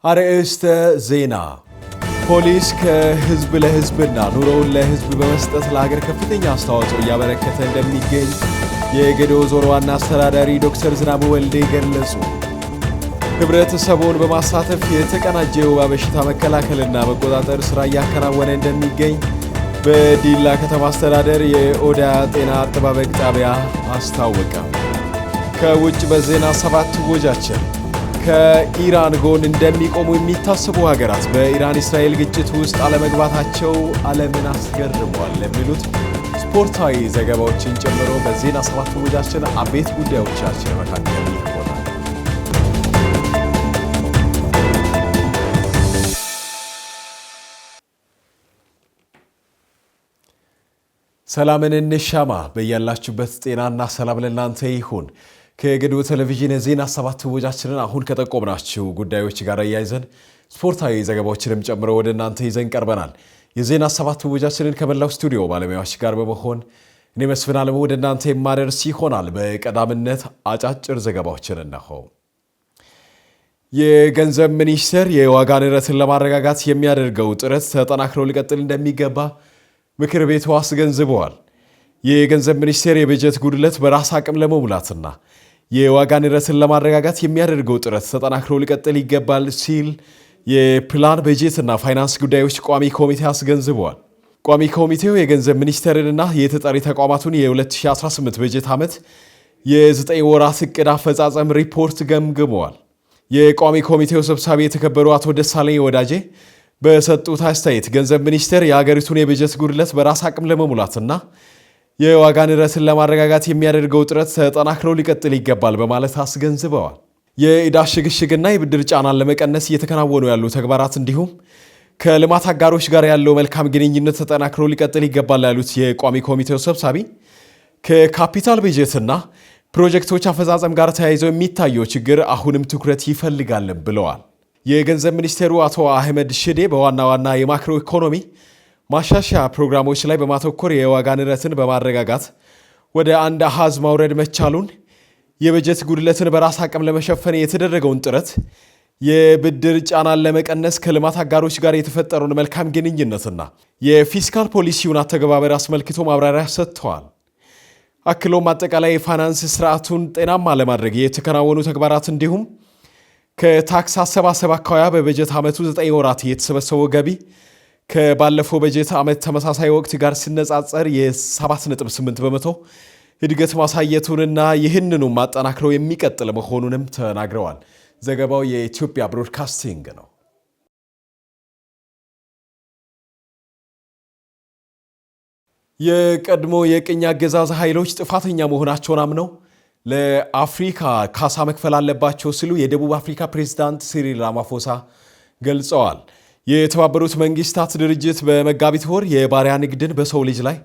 አርዕስተ ዜና ፖሊስ ከህዝብ ለህዝብና ኑሮውን ለህዝብ በመስጠት ለሀገር ከፍተኛ አስተዋጽኦ እያበረከተ እንደሚገኝ የጌዴኦ ዞን ዋና አስተዳዳሪ ዶክተር ዝናቡ ወልዴ ገለጹ። ህብረተሰቡን በማሳተፍ የተቀናጀ የወባ በሽታ መከላከልና መቆጣጠር ስራ እያከናወነ እንደሚገኝ በዲላ ከተማ አስተዳደር የኦዳ ጤና አጠባበቅ ጣቢያ አስታወቀ። ከውጭ በዜና 7 ወጃችን ከኢራን ጎን እንደሚቆሙ የሚታሰቡ ሀገራት በኢራን እስራኤል ግጭት ውስጥ አለመግባታቸው ዓለምን አስገርሟል የሚሉት ስፖርታዊ ዘገባዎችን ጨምሮ በዜና 7 ወጃችን አቤት ጉዳዮቻችን መካከል ይሆናል። ሰላምን እንሻማ። በያላችሁበት ጤናና ሰላም ለእናንተ ይሁን። ከጌዴኦ ቴሌቪዥን የዜና 7 ወጃችንን አሁን ከጠቆምናችሁ ጉዳዮች ጋር ያይዘን ስፖርታዊ ዘገባዎችንም ጨምሮ ወደ እናንተ ይዘን ቀርበናል። የዜና 7 ወጃችንን ከመላው ስቱዲዮ ባለሙያዎች ጋር በመሆን እኔ መስፍን አለሙ ወደ እናንተ የማደርስ ይሆናል። በቀዳምነት አጫጭር ዘገባዎችን እነሆ። የገንዘብ ሚኒስቴር የዋጋ ንረትን ለማረጋጋት የሚያደርገው ጥረት ተጠናክሮ ሊቀጥል እንደሚገባ ምክር ቤቱ አስገንዝበዋል። የገንዘብ ሚኒስቴር የበጀት ጉድለት በራስ አቅም ለመሙላትና የዋጋ ንረትን ለማረጋጋት የሚያደርገው ጥረት ተጠናክሮ ሊቀጥል ይገባል ሲል የፕላን በጀትና ፋይናንስ ጉዳዮች ቋሚ ኮሚቴ አስገንዝበዋል። ቋሚ ኮሚቴው የገንዘብ ሚኒስቴርንና የተጠሪ ተቋማቱን የ2018 በጀት ዓመት የ9 ወራት ዕቅድ አፈጻጸም ሪፖርት ገምግመዋል። የቋሚ ኮሚቴው ሰብሳቢ የተከበሩ አቶ ደሳለኝ ወዳጄ በሰጡት አስተያየት ገንዘብ ሚኒስቴር የሀገሪቱን የበጀት ጉድለት በራስ አቅም ለመሙላትና የዋጋ ንረትን ለማረጋጋት የሚያደርገው ጥረት ተጠናክሮ ሊቀጥል ይገባል በማለት አስገንዝበዋል። የዕዳ ሽግሽግና የብድር ጫናን ለመቀነስ እየተከናወኑ ያሉ ተግባራት እንዲሁም ከልማት አጋሮች ጋር ያለው መልካም ግንኙነት ተጠናክሮ ሊቀጥል ይገባል ያሉት የቋሚ ኮሚቴው ሰብሳቢ ከካፒታል በጀትና ፕሮጀክቶች አፈጻጸም ጋር ተያይዘው የሚታየው ችግር አሁንም ትኩረት ይፈልጋል ብለዋል። የገንዘብ ሚኒስቴሩ አቶ አህመድ ሽዴ በዋና ዋና የማክሮ ኢኮኖሚ ማሻሻያ ፕሮግራሞች ላይ በማተኮር የዋጋ ንረትን በማረጋጋት ወደ አንድ አሃዝ ማውረድ መቻሉን፣ የበጀት ጉድለትን በራስ አቅም ለመሸፈን የተደረገውን ጥረት፣ የብድር ጫናን ለመቀነስ ከልማት አጋሮች ጋር የተፈጠረውን መልካም ግንኙነትና የፊስካል ፖሊሲውን አተገባበር አስመልክቶ ማብራሪያ ሰጥተዋል። አክሎም አጠቃላይ የፋይናንስ ስርዓቱን ጤናማ ለማድረግ የተከናወኑ ተግባራት እንዲሁም ከታክስ አሰባሰብ አኳያ በበጀት ዓመቱ 9 ወራት የተሰበሰበው ገቢ ከባለፈው በጀት ዓመት ተመሳሳይ ወቅት ጋር ሲነጻጸር የ7.8 በመቶ እድገት ማሳየቱንና ይህንኑም ማጠናክረው የሚቀጥል መሆኑንም ተናግረዋል። ዘገባው የኢትዮጵያ ብሮድካስቲንግ ነው። የቀድሞ የቅኝ አገዛዝ ኃይሎች ጥፋተኛ መሆናቸውን አምነው ለአፍሪካ ካሳ መክፈል አለባቸው ሲሉ የደቡብ አፍሪካ ፕሬዝዳንት ሲሪል ራማፎሳ ገልጸዋል። የተባበሩት መንግስታት ድርጅት በመጋቢት ወር የባሪያ ንግድን በሰው ልጅ ላይ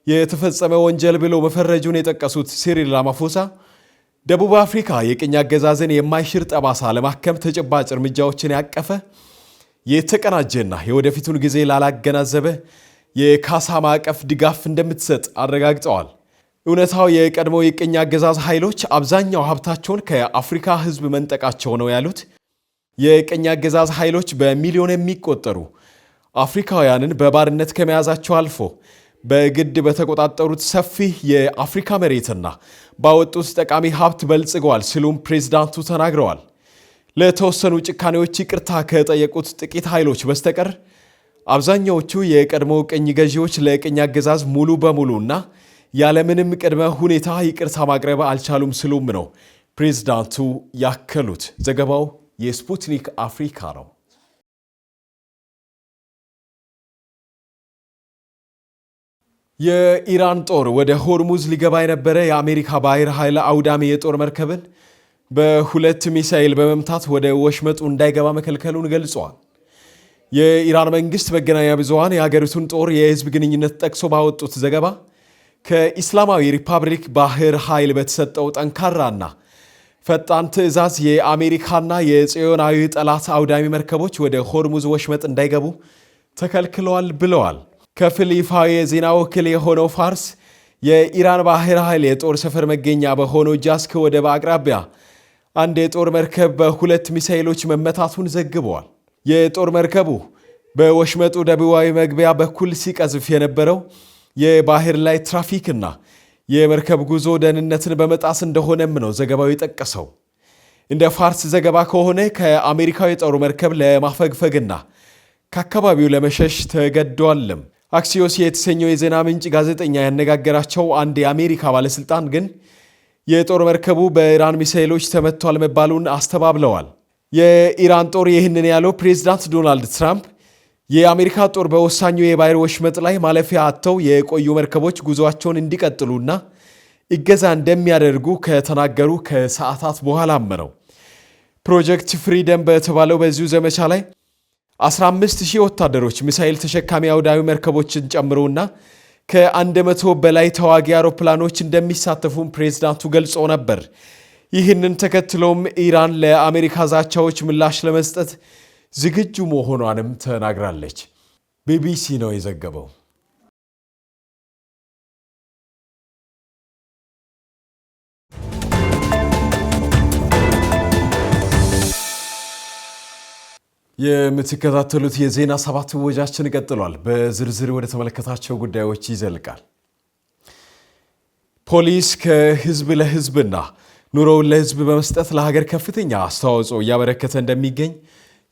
የተፈጸመ ወንጀል ብሎ መፈረጁን የጠቀሱት ሲሪል ራማፎሳ ደቡብ አፍሪካ የቅኝ አገዛዝን የማይሽር ጠባሳ ለማከም ተጨባጭ እርምጃዎችን ያቀፈ የተቀናጀና የወደፊቱን ጊዜ ላላገናዘበ የካሳ ማዕቀፍ ድጋፍ እንደምትሰጥ አረጋግጠዋል። እውነታው የቀድሞ የቅኝ አገዛዝ ኃይሎች አብዛኛው ሀብታቸውን ከአፍሪካ ሕዝብ መንጠቃቸው ነው ያሉት የቅኝ አገዛዝ ኃይሎች በሚሊዮን የሚቆጠሩ አፍሪካውያንን በባርነት ከመያዛቸው አልፎ በግድ በተቆጣጠሩት ሰፊ የአፍሪካ መሬትና ባወጡት ጠቃሚ ሀብት በልጽገዋል ሲሉም ፕሬዝዳንቱ ተናግረዋል። ለተወሰኑ ጭካኔዎች ይቅርታ ከጠየቁት ጥቂት ኃይሎች በስተቀር አብዛኛዎቹ የቀድሞ ቅኝ ገዢዎች ለቅኝ አገዛዝ ሙሉ በሙሉና ያለምንም ቅድመ ሁኔታ ይቅርታ ማቅረብ አልቻሉም ሲሉም ነው ፕሬዝዳንቱ ያከሉት። ዘገባው የስፑትኒክ አፍሪካ ነው። የኢራን ጦር ወደ ሆርሙዝ ሊገባ የነበረ የአሜሪካ ባህር ኃይል አውዳሚ የጦር መርከብን በ2 ሚሳኤል በመምታት ወደ ወሽመጡ እንዳይገባ መከልከሉን ገልጿል። የኢራን መንግስት መገናኛ ብዙሃን የሀገሪቱን ጦር የህዝብ ግንኙነት ጠቅሶ ባወጡት ዘገባ ከኢስላማዊ ሪፐብሊክ ባህር ኃይል በተሰጠው ጠንካራና ፈጣን ትዕዛዝ የአሜሪካና የጽዮናዊ ጠላት አውዳሚ መርከቦች ወደ ሆርሙዝ ወሽመጥ እንዳይገቡ ተከልክለዋል ብለዋል። ከፊል ይፋዊ የዜና ወኪል የሆነው ፋርስ የኢራን ባህር ኃይል የጦር ሰፈር መገኛ በሆነው ጃስክ ወደብ አቅራቢያ አንድ የጦር መርከብ በሁለት ሚሳኤሎች መመታቱን ዘግበዋል። የጦር መርከቡ በወሽመጡ ደቡባዊ መግቢያ በኩል ሲቀዝፍ የነበረው የባህር ላይ ትራፊክና የመርከብ ጉዞ ደህንነትን በመጣስ እንደሆነም ነው ዘገባው የጠቀሰው። እንደ ፋርስ ዘገባ ከሆነ ከአሜሪካዊ የጦር መርከብ ለማፈግፈግና ከአካባቢው ለመሸሽ ተገዷልም። አክሲዮስ የተሰኘው የዜና ምንጭ ጋዜጠኛ ያነጋገራቸው አንድ የአሜሪካ ባለስልጣን ግን የጦር መርከቡ በኢራን ሚሳኤሎች ተመቷል መባሉን አስተባብለዋል። የኢራን ጦር ይህንን ያለው ፕሬዝዳንት ዶናልድ ትራምፕ የአሜሪካ ጦር በወሳኙ የባህር ወሽመጥ ላይ ማለፊያ አጥተው የቆዩ መርከቦች ጉዞአቸውን እንዲቀጥሉና እገዛ እንደሚያደርጉ ከተናገሩ ከሰዓታት በኋላም ነው። ፕሮጀክት ፍሪደም በተባለው በዚሁ ዘመቻ ላይ 15000 ወታደሮች ሚሳኤል ተሸካሚ አውዳሚ መርከቦችን ጨምሮና ከ100 በላይ ተዋጊ አውሮፕላኖች እንደሚሳተፉም ፕሬዝዳንቱ ገልጾ ነበር። ይህንን ተከትሎም ኢራን ለአሜሪካ ዛቻዎች ምላሽ ለመስጠት ዝግጁ መሆኗንም ተናግራለች። ቢቢሲ ነው የዘገበው። የምትከታተሉት የዜና ሰባት ወጃችን ቀጥሏል። በዝርዝር ወደ ተመለከታቸው ጉዳዮች ይዘልቃል። ፖሊስ ከህዝብ ለህዝብና ኑሮውን ለህዝብ በመስጠት ለሀገር ከፍተኛ አስተዋጽኦ እያበረከተ እንደሚገኝ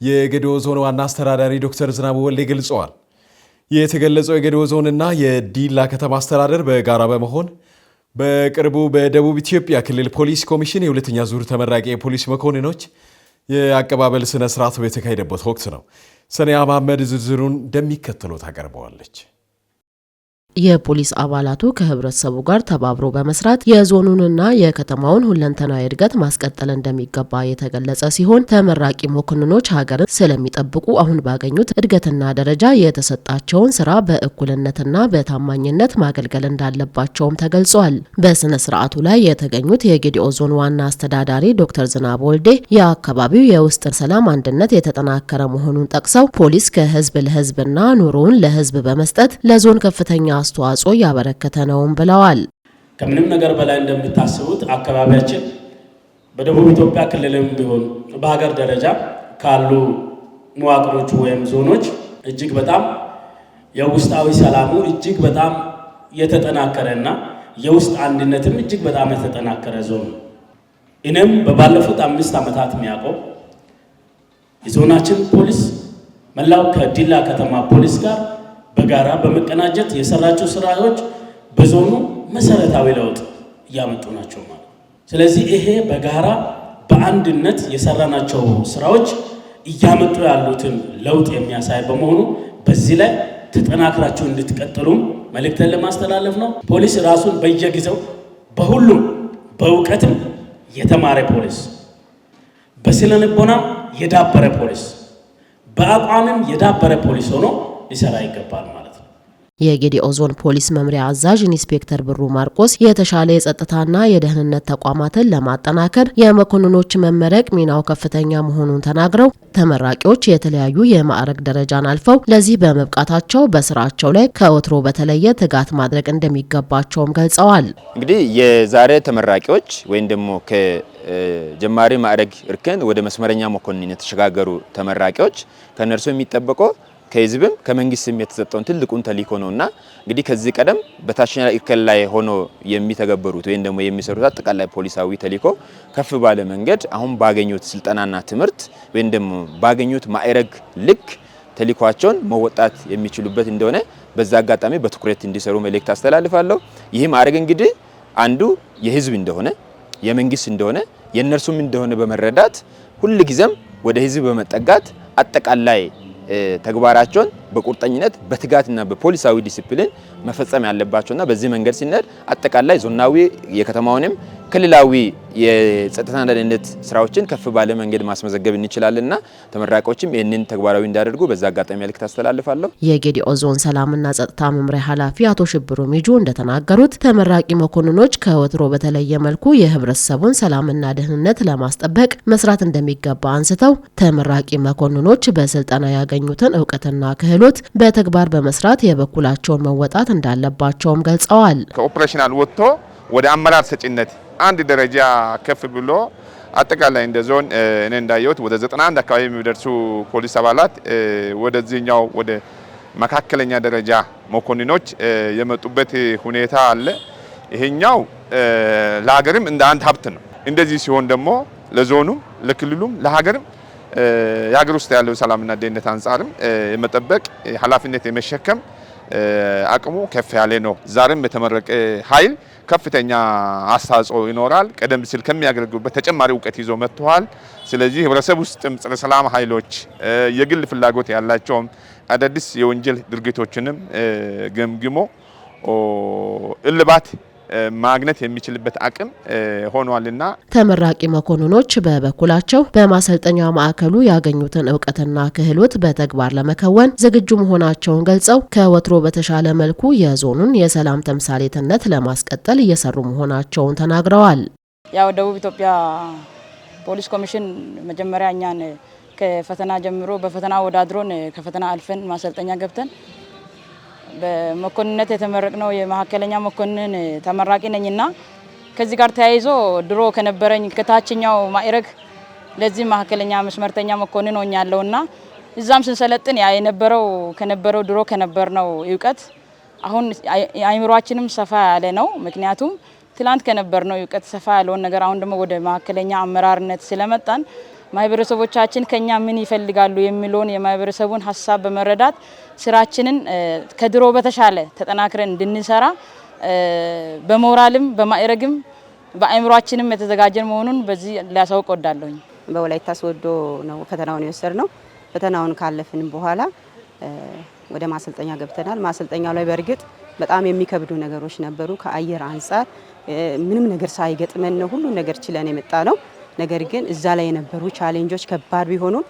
የጌዴኦ ዞን ዋና አስተዳዳሪ ዶክተር ዝናቡ ወልዴ ገልጸዋል። የተገለጸው የጌዴኦ ዞንና የዲላ ከተማ አስተዳደር በጋራ በመሆን በቅርቡ በደቡብ ኢትዮጵያ ክልል ፖሊስ ኮሚሽን የሁለተኛ ዙር ተመራቂ የፖሊስ መኮንኖች የአቀባበል ስነ ስርዓት በተካሄደበት ወቅት ነው። ሰኒያ መሐመድ ዝርዝሩን እንደሚከተለው ታቀርበዋለች። የፖሊስ አባላቱ ከህብረተሰቡ ጋር ተባብሮ በመስራት የዞኑንና የከተማውን ሁለንተናዊ እድገት ማስቀጠል እንደሚገባ የተገለጸ ሲሆን ተመራቂ መኮንኖች ሀገርን ስለሚጠብቁ አሁን ባገኙት እድገትና ደረጃ የተሰጣቸውን ስራ በእኩልነትና በታማኝነት ማገልገል እንዳለባቸውም ተገልጿል። በስነ ስርዓቱ ላይ የተገኙት የጌዴኦ ዞን ዋና አስተዳዳሪ ዶክተር ዝናቡ ወልዴ የአካባቢው የውስጥ ሰላም አንድነት የተጠናከረ መሆኑን ጠቅሰው ፖሊስ ከህዝብ ለህዝብና ኑሮውን ለህዝብ በመስጠት ለዞን ከፍተኛ አስተዋጽኦ ያበረከተ ነውም ብለዋል። ከምንም ነገር በላይ እንደምታስቡት አካባቢያችን በደቡብ ኢትዮጵያ ክልልም ቢሆን በሀገር ደረጃ ካሉ መዋቅሮች ወይም ዞኖች እጅግ በጣም የውስጣዊ ሰላሙ እጅግ በጣም የተጠናከረና የውስጥ አንድነትም እጅግ በጣም የተጠናከረ ዞን ነው። እኔም በባለፉት 5 ዓመታት የሚያውቀው የዞናችን ፖሊስ መላው ከዲላ ከተማ ፖሊስ ጋር በጋራ በመቀናጀት የሰራቸው ስራዎች በዞኑ መሰረታዊ ለውጥ እያመጡ ናቸው ማለት። ስለዚህ ይሄ በጋራ በአንድነት የሰራናቸው ስራዎች እያመጡ ያሉትን ለውጥ የሚያሳይ በመሆኑ በዚህ ላይ ተጠናክራችሁ እንድትቀጥሉም መልእክትን ለማስተላለፍ ነው። ፖሊስ ራሱን በየጊዜው በሁሉም በእውቀትም የተማረ ፖሊስ፣ በስነ ልቦናም የዳበረ ፖሊስ፣ በአቋምም የዳበረ ፖሊስ ሆኖ ሊሰራ ይገባል ማለት ነው። የጌዴኦ ዞን ፖሊስ መምሪያ አዛዥ ኢንስፔክተር ብሩ ማርቆስ የተሻለ የጸጥታና የደህንነት ተቋማትን ለማጠናከር የመኮንኖች መመረቅ ሚናው ከፍተኛ መሆኑን ተናግረው ተመራቂዎች የተለያዩ የማዕረግ ደረጃን አልፈው ለዚህ በመብቃታቸው በስራቸው ላይ ከወትሮ በተለየ ትጋት ማድረግ እንደሚገባቸውም ገልጸዋል። እንግዲህ የዛሬ ተመራቂዎች ወይም ደግሞ ከጀማሪ ማዕረግ እርከን ወደ መስመረኛ መኮንን የተሸጋገሩ ተመራቂዎች ከነርሱ የሚጠበቀው ከህዝብም ከመንግስትም የተሰጠውን ትልቁን ተልእኮ ነውና እንግዲህ ከዚህ ቀደም በታችኛው እርከን ላይ ሆኖ የሚተገበሩት ወይም ደግሞ የሚሰሩት አጠቃላይ ፖሊሳዊ ተልእኮ ከፍ ባለ መንገድ አሁን ባገኙት ስልጠናና ትምህርት ወይም ደግሞ ባገኙት ማዕረግ ልክ ተልእኮአቸውን መወጣት የሚችሉበት እንደሆነ በዛ አጋጣሚ በትኩረት እንዲሰሩ መልእክት አስተላልፋለሁ። ይህ ማዕረግ እንግዲህ አንዱ የህዝብ እንደሆነ የመንግስት እንደሆነ የነርሱም እንደሆነ በመረዳት ሁሉ ጊዜም ወደ ህዝብ በመጠጋት አጠቃላይ ተግባራቸውን በቁርጠኝነት በትጋትና በፖሊሳዊ ዲሲፕሊን መፈጸም ያለባቸውና በዚህ መንገድ ሲነድ አጠቃላይ ዞናዊ የከተማውንም ክልላዊ የጸጥታና ደህንነት ስራዎችን ከፍ ባለ መንገድ ማስመዘገብ እንችላለንና ተመራቂዎችም ይህንን ተግባራዊ እንዲያደርጉ በዛ አጋጣሚ መልእክት አስተላልፋለሁ። የጌዴኦ ዞን ሰላምና ጸጥታ መምሪያ ኃላፊ አቶ ሽብሩ ሚጁ እንደተናገሩት ተመራቂ መኮንኖች ከወትሮ በተለየ መልኩ የህብረተሰቡን ሰላምና ደህንነት ለማስጠበቅ መስራት እንደሚገባ አንስተው ተመራቂ መኮንኖች በስልጠና ያገኙትን እውቀትና ክህሎት በተግባር በመስራት የበኩላቸውን መወጣት እንዳለባቸውም ገልጸዋል። ከኦፕሬሽናል ወጥቶ ወደ አመራር ሰጪነት አንድ ደረጃ ከፍ ብሎ አጠቃላይ እንደ ዞን እኔ እንዳየሁት ወደ 91 አካባቢ የሚደርሱ ፖሊስ አባላት ወደዚህኛው ወደ መካከለኛ ደረጃ መኮንኖች የመጡበት ሁኔታ አለ። ይሄኛው ለሀገርም እንደ አንድ ሀብት ነው። እንደዚህ ሲሆን ደግሞ ለዞኑም ለክልሉም ለሀገርም የሀገር ውስጥ ያለው ሰላምና ደህንነት አንጻርም የመጠበቅ ኃላፊነት የመሸከም አቅሙ ከፍ ያለ ነው። ዛሬም የተመረቀ ኃይል ከፍተኛ አስተዋጽኦ ይኖራል። ቀደም ሲል ከሚያገለግሉበት ተጨማሪ እውቀት ይዞ መጥተዋል። ስለዚህ ህብረተሰብ ውስጥም ጸረ ሰላም ኃይሎች የግል ፍላጎት ያላቸውም አዳዲስ የወንጀል ድርጊቶችንም ገምግሞ እልባት ማግኘት የሚችልበት አቅም ሆኗልና ተመራቂ መኮንኖች በበኩላቸው በማሰልጠኛ ማዕከሉ ያገኙትን ዕውቀትና ክህሎት በተግባር ለመከወን ዝግጁ መሆናቸውን ገልጸው ከወትሮ በተሻለ መልኩ የዞኑን የሰላም ተምሳሌትነት ለማስቀጠል እየሰሩ መሆናቸውን ተናግረዋል። ያው ደቡብ ኢትዮጵያ ፖሊስ ኮሚሽን መጀመሪያ እኛን ከፈተና ጀምሮ በፈተና ወዳድሮን ከፈተና አልፈን ማሰልጠኛ ገብተን በመኮንነት የተመረቅነው የመካከለኛ መኮንን ተመራቂ ነኝና ከዚህ ጋር ተያይዞ ድሮ ከነበረኝ ከታችኛው ማዕረግ ለዚህ መካከለኛ መስመርተኛ መኮንን ሆኛለሁና እዛም ስንሰለጥን ያ የነበረው ከነበረው ድሮ ከነበርነው ዕውቀት አሁን አይምሮአችንም ሰፋ ያለ ነው። ምክንያቱም ትላንት ከነበርነው ዕውቀት ሰፋ ያለውን ነገር አሁን ደግሞ ወደ መካከለኛ አመራርነት ስለመጣን ማህበረሰቦቻችን ከኛ ምን ይፈልጋሉ የሚለውን የማህበረሰቡን ሐሳብ በመረዳት ስራችንን ከድሮ በተሻለ ተጠናክረን እንድንሰራ በሞራልም በማዕረግም በአይምሮአችንም የተዘጋጀን መሆኑን በዚህ ሊያሳውቅ ወዳለሁኝ። በወላይታ ሶዶ ነው ፈተናውን የወሰድነው። ፈተናውን ካለፍን በኋላ ወደ ማሰልጠኛ ገብተናል። ማሰልጠኛው ላይ በእርግጥ በጣም የሚከብዱ ነገሮች ነበሩ። ከአየር አንፃር ምንም ነገር ሳይገጥመን ነው ሁሉ ነገር ችለን የመጣ ነው። ነገር ግን እዛ ላይ የነበሩ ቻሌንጆች ከባድ ቢሆኑም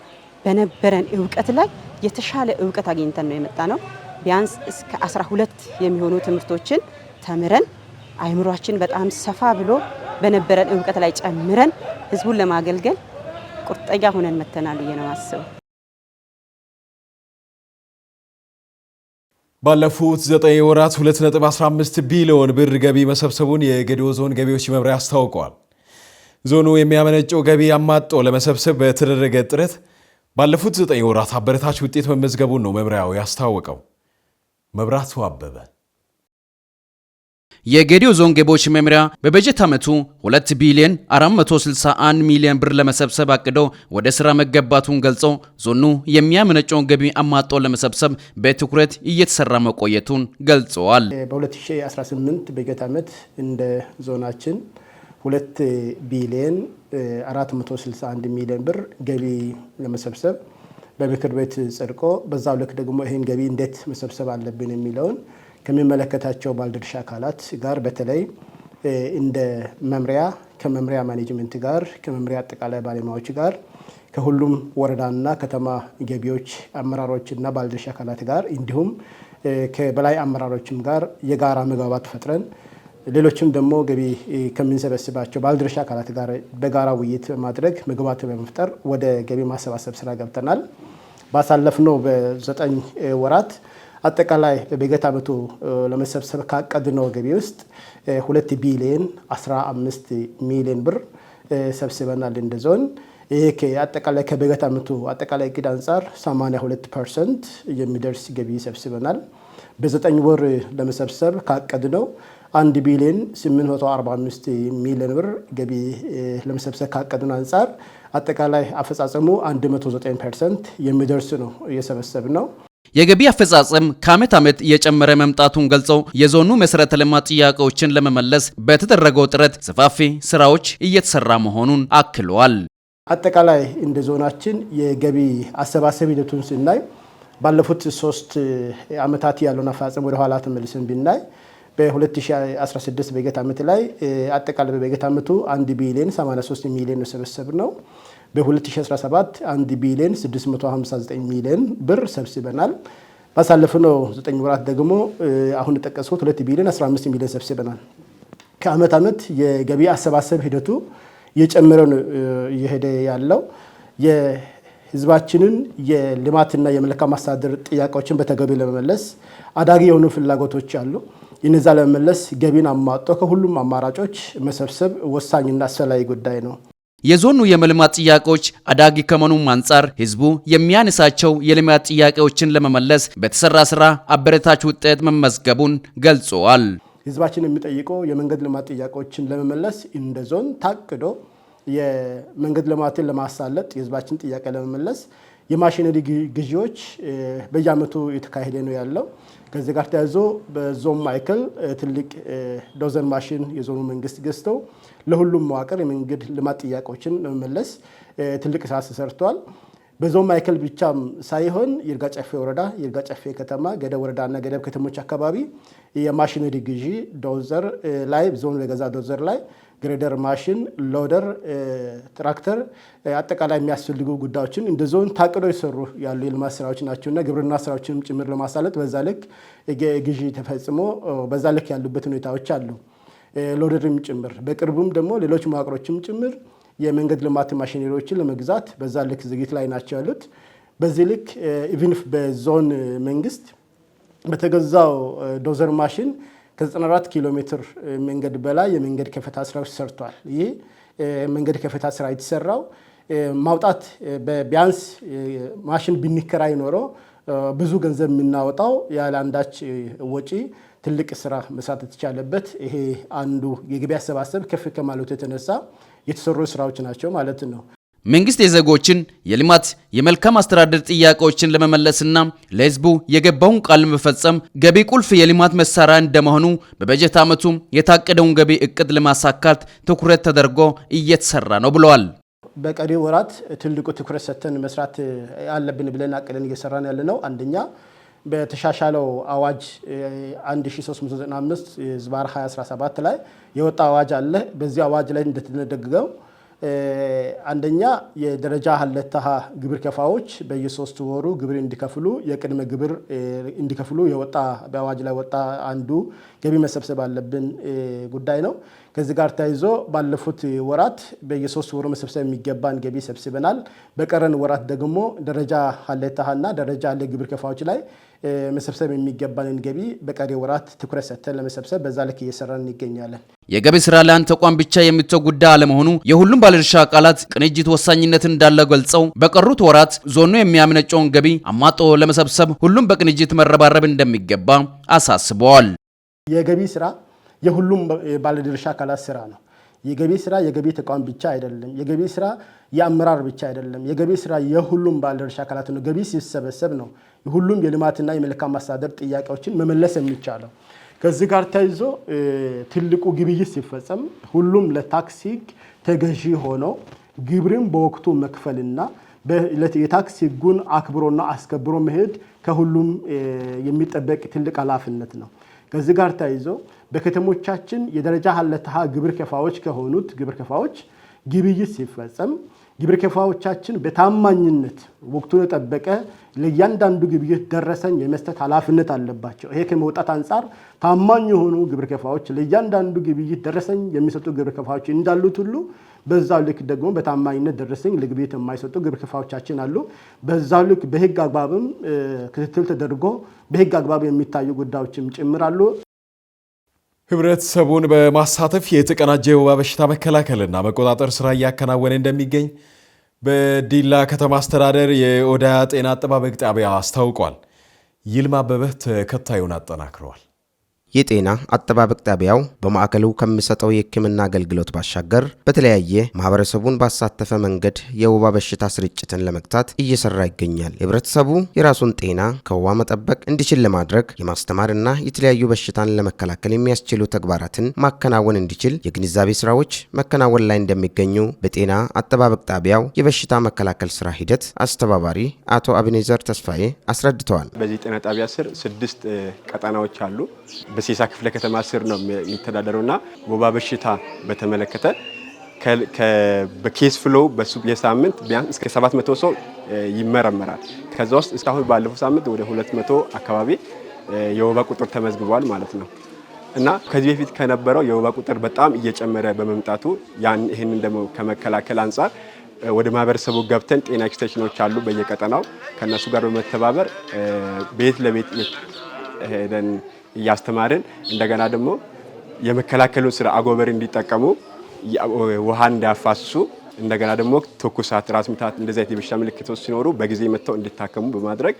በነበረን ዕውቀት ላይ የተሻለ ዕውቀት አግኝተን ነው የመጣ ነው። ቢያንስ እስከ 12 የሚሆኑ ትምህርቶችን ተምረን አይምሮአችን በጣም ሰፋ ብሎ በነበረን ዕውቀት ላይ ጨምረን ህዝቡን ለማገልገል ቁርጠኛ ሆነን መተናል ብዬ ነው የማስበው። ባለፉት 9 ወራት 2.15 ቢሊዮን ብር ገቢ መሰብሰቡን የጌዴኦ ዞን ገቢዎች መምሪያ አስታውቋል። ዞኑ የሚያመነጨው ገቢ አማጦ ለመሰብሰብ በተደረገ ጥረት ባለፉት 9 ወራት አበረታች ውጤት መመዝገቡን ነው መምሪያው ያስታወቀው። መብራቱ አበበ የጌዴኦ ዞን ገቢዎች መምሪያ በበጀት ዓመቱ 2 ቢሊዮን 461 ሚሊዮን ብር ለመሰብሰብ አቅዶ ወደ ስራ መገባቱን ገልጾ ዞኑ የሚያመነጨውን ገቢ አማጦ ለመሰብሰብ በትኩረት እየተሰራ መቆየቱን ገልጸዋል። በ2018 በጀት ዓመት እንደ ዞናችን 2 ቢሊዮን 461 ሚሊዮን ብር ገቢ ለመሰብሰብ በምክር ቤት ጸድቆ በዛው ልክ ደግሞ ይህን ገቢ እንዴት መሰብሰብ አለብን የሚለውን ከሚመለከታቸው ባለድርሻ አካላት ጋር በተለይ እንደ መምሪያ ከመምሪያ ማኔጅመንት ጋር ከመምሪያ አጠቃላይ ባለሙያዎች ጋር ከሁሉም ወረዳና ከተማ ገቢዎች አመራሮችና ባለድርሻ አካላት ጋር እንዲሁም ከበላይ አመራሮችም ጋር የጋራ መግባባት ፈጥረን ሌሎችም ደግሞ ገቢ ከምንሰበስባቸው ባለድርሻ አካላት ጋር በጋራ ውይይት በማድረግ መግባባት በመፍጠር ወደ ገቢ ማሰባሰብ ስራ ገብተናል። ባሳለፍነው በ9 ወራት አጠቃላይ በበጀት ዓመቱ ለመሰብሰብ ካቀድነው ገቢ ውስጥ 2 ቢሊዮን 15 ሚሊዮን ብር ሰብስበናል እንደ ዞን። ይሄ አጠቃላይ ከበጀት ዓመቱ አጠቃላይ እቅድ አንፃር 82% የሚደርስ ገቢ ሰብስበናል። በ9 ወር ለመሰብሰብ ካቀድነው 1 ቢሊዮን 845 ሚሊዮን ብር ገቢ ለመሰብሰብ ካቀድነው አንፃር አጠቃላይ አፈጻጸሙ 109% የሚደርስ ነው እየሰበሰብ ነው። የገቢ አፈጻጸም ከዓመት ዓመት እየጨመረ መምጣቱን ገልጸው የዞኑ መሰረተ ልማት ጥያቄዎችን ለመመለስ በተደረገው ጥረት ሰፋፊ ስራዎች እየተሰራ መሆኑን አክለዋል። አጠቃላይ እንደ ዞናችን የገቢ አሰባሰብ ሂደቱን ስናይ ባለፉት 3 ዓመታት ያለውን አፈጻጸም ወደ ኋላ ተመልሰን ብናይ በ2016 በጀት ዓመት ላይ አጠቃላይ በበጀት ዓመቱ 1 ቢሊዮን 83 ሚሊዮን ሰበሰብ ነው። በ2017 1 ቢሊዮን 659 ሚሊዮን ብር ሰብስበናል። ባሳለፍነው 9 ወራት ደግሞ አሁን ተጠቀሱት 2 ቢሊዮን 15 ሚሊዮን ሰብስበናል። ከዓመት ዓመት የገቢ አሰባሰብ ሂደቱ እየጨመረ ነው እየሄደ ያለው። የህዝባችንን የልማትና የመልካም አስተዳደር ጥያቄዎችን በተገቢ ለመመለስ አዳጊ የሆኑ ፍላጎቶች አሉ። እነዛ ለመመለስ ገቢን አማጦ ከሁሉም አማራጮች መሰብሰብ ወሳኝና አስፈላጊ ጉዳይ ነው። የዞኑ የልማት ጥያቄዎች አዳጊ ከመሆኑም አንጻር ህዝቡ የሚያነሳቸው የልማት ጥያቄዎችን ለመመለስ በተሰራ ስራ አበረታች ውጤት መመዝገቡን ገልጸዋል። ህዝባችን የሚጠይቀው የመንገድ ልማት ጥያቄዎችን ለመመለስ እንደ ዞን ታቅዶ የመንገድ ልማትን ለማሳለጥ የህዝባችን ጥያቄ ለመመለስ የማሽነሪ ግዢዎች በየዓመቱ የተካሄደ ነው ያለው። ከዚህ ጋር ተያይዞ በዞን ማዕከል ትልቅ ዶዘር ማሽን የዞኑ መንግስት ገዝተው ለሁሉም መዋቅር የመንገድ ልማት ጥያቄዎችን ለመመለስ ትልቅ ስራ ተሰርቷል። በዞን ማዕከል ብቻም ሳይሆን ይርጋ ጨፌ ወረዳ፣ ይርጋ ጨፌ ከተማ፣ ገደብ ወረዳና ገደብ ከተሞች አካባቢ የማሽነሪ ግዢ ዶዘር ላይ ዞኑ የገዛ ዶዘር ላይ ግሬደር ማሽን፣ ሎደር፣ ትራክተር አጠቃላይ የሚያስፈልጉ ጉዳዮችን እንደ ዞን ታቅዶ ይሰሩ ያሉ የልማት ስራዎች ናቸውና ግብርና ስራዎችንም ጭምር ለማሳለጥ በዛ ልክ ግዢ ተፈጽሞ በዛ ልክ ያሉበት ሁኔታዎች አሉ። ሎደርም ጭምር በቅርቡም ደግሞ ሌሎች መዋቅሮችም ጭምር የመንገድ ልማት ማሽነሪዎችን ለመግዛት በዛ ልክ ዝግጅት ላይ ናቸው ያሉት። በዚህ ልክ ኢቭን በዞን መንግስት በተገዛው ዶዘር ማሽን ከ94 ኪሎ ሜትር መንገድ በላይ የመንገድ ከፈታ ስራዎች ሰርቷል። ይህ መንገድ ከፈታ ስራ የተሰራው ማውጣት ቢያንስ ማሽን ቢንከራይ ኖሮ ብዙ ገንዘብ የምናወጣው ያለ አንዳች ወጪ ትልቅ ስራ መስራት የተቻለበት ይሄ አንዱ የገቢ አሰባሰብ ከፍ ከማለቱ የተነሳ የተሰሩ ስራዎች ናቸው ማለት ነው። መንግስት የዜጎችን የልማት የመልካም አስተዳደር ጥያቄዎችን ለመመለስና ለህዝቡ የገባውን ቃል ለመፈጸም ገቢ ቁልፍ የልማት መሳሪያ እንደመሆኑ በበጀት ዓመቱ የታቀደውን ገቢ እቅድ ለማሳካት ትኩረት ተደርጎ እየተሰራ ነው ብለዋል። በቀሪ ወራት ትልቁ ትኩረት ሰጥተን መስራት አለብን ብለን አቅደን እየሰራን ያለ ነው። አንደኛ በተሻሻለው አዋጅ 1395 ዝባር 2017 ላይ የወጣ አዋጅ አለ። በዚህ አዋጅ ላይ እንደተደነገገው አንደኛ የደረጃ ሀለታሃ ግብር ከፋዎች በየ3 ወሩ ግብር እንዲከፍሉ የቅድመ ግብር እንዲከፍሉ የወጣ በአዋጅ ላይ ወጣ አንዱ ገቢ መሰብሰብ አለብን ጉዳይ ነው። ከዚህ ጋር ተያይዞ ባለፉት ወራት በየ3 ወሩ መሰብሰብ የሚገባን ገቢ ሰብስበናል። በቀረን ወራት ደግሞ ደረጃ ሀለታሃና ደረጃ ሀለ ግብር ከፋዎች ላይ መሰብሰብ የሚገባንን ገቢ በቀሪ ወራት ትኩረት ሰጥተን ለመሰብሰብ በዛ ልክ እየሰራን እንገኛለን። የገቢ ስራ ለአንድ ተቋም ብቻ የሚተው ጉዳይ አለመሆኑ የሁሉም ባለድርሻ አካላት ቅንጅት ወሳኝነት እንዳለው ገልጸው በቀሩት ወራት ዞኑ የሚያመነጨውን ገቢ አሟጦ ለመሰብሰብ ሁሉም በቅንጅት መረባረብ እንደሚገባ አሳስበዋል። የገቢ ስራ የሁሉም ባለድርሻ አካላት ስራ ነው። የገቢ ስራ የገቢ ተቋም ብቻ አይደለም። የገቢ ስራ የአመራር ብቻ አይደለም። የገቢ ስራ የሁሉም ባለድርሻ አካላት ነው። ገቢ ሲሰበሰብ ነው ሁሉም የልማትና የመልካም ማስተዳደር ጥያቄዎችን መመለስ የሚቻለው። ከዚህ ጋር ተያይዞ ትልቁ ግብይት ሲፈጸም ሁሉም ለታክስ ሕግ ተገዢ ሆኖ ግብርን በወቅቱ መክፈልና የታክስ ሕጉን አክብሮና አስከብሮ መሄድ ከሁሉም የሚጠበቅ ትልቅ ኃላፊነት ነው። ከዚህ ጋር ተያይዞ በከተሞቻችን የደረጃ ሀለታሃ ግብር ከፋዎች ከሆኑት ግብር ከፋዎች ግብይት ሲፈጸም ግብር ከፋዎቻችን በታማኝነት ወቅቱን የጠበቀ ለእያንዳንዱ ግብይት ደረሰኝ የመስጠት ኃላፊነት አለባቸው። ይሄ ከመውጣት አንጻር ታማኝ የሆኑ ግብር ከፋዎች ለእያንዳንዱ ግብይት ደረሰኝ የሚሰጡ ግብር ከፋዎች እንዳሉት ሁሉ በዛው ልክ ደግሞ በታማኝነት ደረሰኝ ለግብይት የማይሰጡ ግብር ከፋዎቻችን አሉ። በዛው ልክ በህግ አግባብም ክትትል ተደርጎ በህግ አግባብ የሚታዩ ጉዳዮችም ጭምራሉ። ህብረተሰቡን በማሳተፍ የተቀናጀ የወባ በሽታ መከላከልና መቆጣጠር ስራ እያከናወነ እንደሚገኝ በዲላ ከተማ አስተዳደር የኦዳ ጤና አጠባበቅ ጣቢያ አስታውቋል። ይልማ አበበ ተከታዩን አጠናክረዋል። የጤና አጠባበቅ ጣቢያው በማዕከሉ ከሚሰጠው የሕክምና አገልግሎት ባሻገር በተለያየ ማህበረሰቡን ባሳተፈ መንገድ የወባ በሽታ ስርጭትን ለመግታት እየሰራ ይገኛል። ህብረተሰቡ የራሱን ጤና ከወባ መጠበቅ እንዲችል ለማድረግ የማስተማርና የተለያዩ በሽታን ለመከላከል የሚያስችሉ ተግባራትን ማከናወን እንዲችል የግንዛቤ ስራዎች መከናወን ላይ እንደሚገኙ በጤና አጠባበቅ ጣቢያው የበሽታ መከላከል ስራ ሂደት አስተባባሪ አቶ አብኔዘር ተስፋዬ አስረድተዋል። በዚህ ጤና ጣቢያ ስር 6 ቀጠናዎች አሉ። በሲሳ ክፍለ ከተማ ስር ነው የሚተዳደረውና ወባ በሽታ በተመለከተ በኬስ ፍሎ የሳምንት ቢያንስ እስከ 700 ሰው ይመረመራል። ከዛ ውስጥ እስካሁን ባለፈው ሳምንት ወደ 200 አካባቢ የወባ ቁጥር ተመዝግቧል ማለት ነው እና ከዚህ በፊት ከነበረው የወባ ቁጥር በጣም እየጨመረ በመምጣቱ ይህንን ደግሞ ከመከላከል አንጻር ወደ ማህበረሰቡ ገብተን ጤና ኤክስቴንሽኖች አሉ በየቀጠናው ከነሱ ጋር በመተባበር ቤት ለቤት ሄደን እያስተማርን እንደገና ደግሞ የመከላከሉን ስራ አጎበር እንዲጠቀሙ ውሃ እንዳያፋስሱ እንደገና ደግሞ ትኩሳት፣ ራስ ምታት እንደዚህ አይነት የበሽታ ምልክቶች ሲኖሩ በጊዜ መጥተው እንዲታከሙ በማድረግ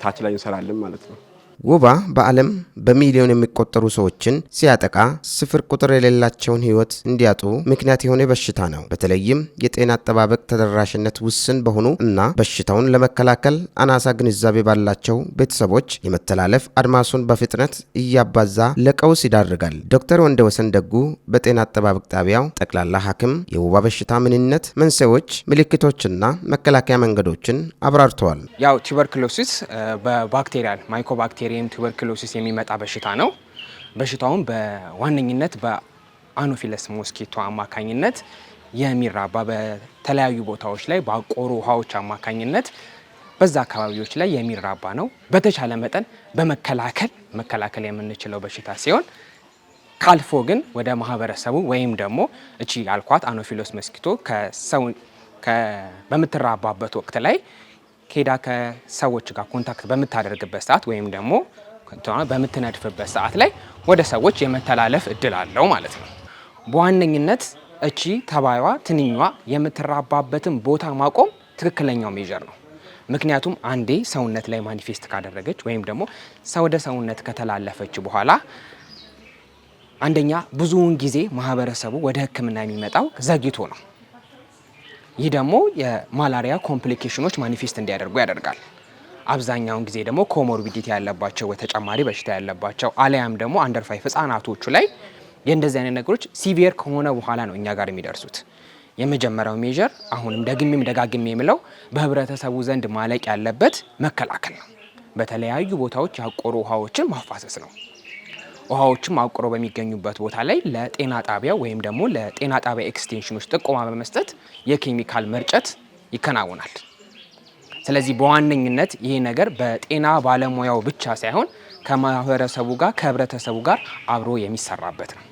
ታች ላይ እንሰራለን ማለት ነው። ወባ በዓለም በሚሊዮን የሚቆጠሩ ሰዎችን ሲያጠቃ ስፍር ቁጥር የሌላቸውን ሕይወት እንዲያጡ ምክንያት የሆነ በሽታ ነው። በተለይም የጤና አጠባበቅ ተደራሽነት ውስን በሆኑ እና በሽታውን ለመከላከል አናሳ ግንዛቤ ባላቸው ቤተሰቦች የመተላለፍ አድማሱን በፍጥነት እያባዛ ለቀውስ ይዳርጋል። ዶክተር ወንደወሰን ደጉ በጤና አጠባበቅ ጣቢያው ጠቅላላ ሐኪም የወባ በሽታ ምንነት፣ መንስኤዎች፣ ምልክቶችና መከላከያ መንገዶችን አብራርተዋል። ያው ቱበርኩሎሲስ በባክቴሪያል ማይኮባክቴሪየም ቱበርኩሎሲስ የሚመጣ በሽታ ነው። በሽታውን በዋነኝነት በአኖፊለስ ሞስኪቶ አማካኝነት የሚራባ በተለያዩ ቦታዎች ላይ ባቆሩ ውሃዎች አማካኝነት በዛ አካባቢዎች ላይ የሚራባ ነው። በተቻለ መጠን መከላከል የምንችለው በሽታ ሲሆን ካልፎ ግን ወደ ማህበረሰቡ ወይም ደግሞ እቺ ያልኳት አኖፊለስ ሞስኪቶ በምትራባበት ወቅት ላይ ኬዳ ከሰዎች ጋር ኮንታክት በምታደርግበት ሰዓት ወይም ደግሞ በምትነድፍበት ሰዓት ላይ ወደ ሰዎች የመተላለፍ እድል አለው ማለት ነው። በዋነኝነት እቺ ተባይዋ ትንኟ የምትራባበትን ቦታ ማቆም ትክክለኛው ሜጀር ነው። ምክንያቱም አንዴ ሰውነት ላይ ማኒፌስት ካደረገች ወይም ደግሞ ወደ ሰውነት ከተላለፈች በኋላ አንደኛ ብዙውን ጊዜ ማህበረሰቡ ወደ ሕክምና የሚመጣው ዘግይቶ ነው። ይህ ደግሞ የማላሪያ ኮምፕሊኬሽኖች ማኒፌስት እንዲያደርጉ ያደርጋል። አብዛኛውን ጊዜ ደግሞ ኮሞርቢዲቲ ያለባቸው ተጨማሪ በሽታ ያለባቸው አለያም ደግሞ አንደር 5 ህጻናቶቹ ላይ የእንደዚህ አይነት ነገሮች ሲቪየር ከሆነ በኋላ ነው እኛ ጋር የሚደርሱት። የመጀመሪያው ሜጀር አሁንም ደጋግሜ የምለው በህብረተሰቡ ዘንድ ማለቅ ያለበት መከላከል ነው። በተለያዩ ቦታዎች ያቆሩ ውሃዎችን ማፋሰስ ነው። ውሃዎችም አቁሮ በሚገኙበት ቦታ ላይ ለጤና ጣቢያ ወይም ደግሞ ለጤና ጣቢያ ኤክስቴንሽኖች ጥቆማ በመስጠት የኬሚካል መርጨት ይከናወናል። ስለዚህ በዋነኝነት ይሄ ነገር በጤና ባለሙያው ብቻ ሳይሆን ከማህበረሰቡ ጋር ከህብረተሰቡ ጋር አብሮ የሚሰራበት ነው።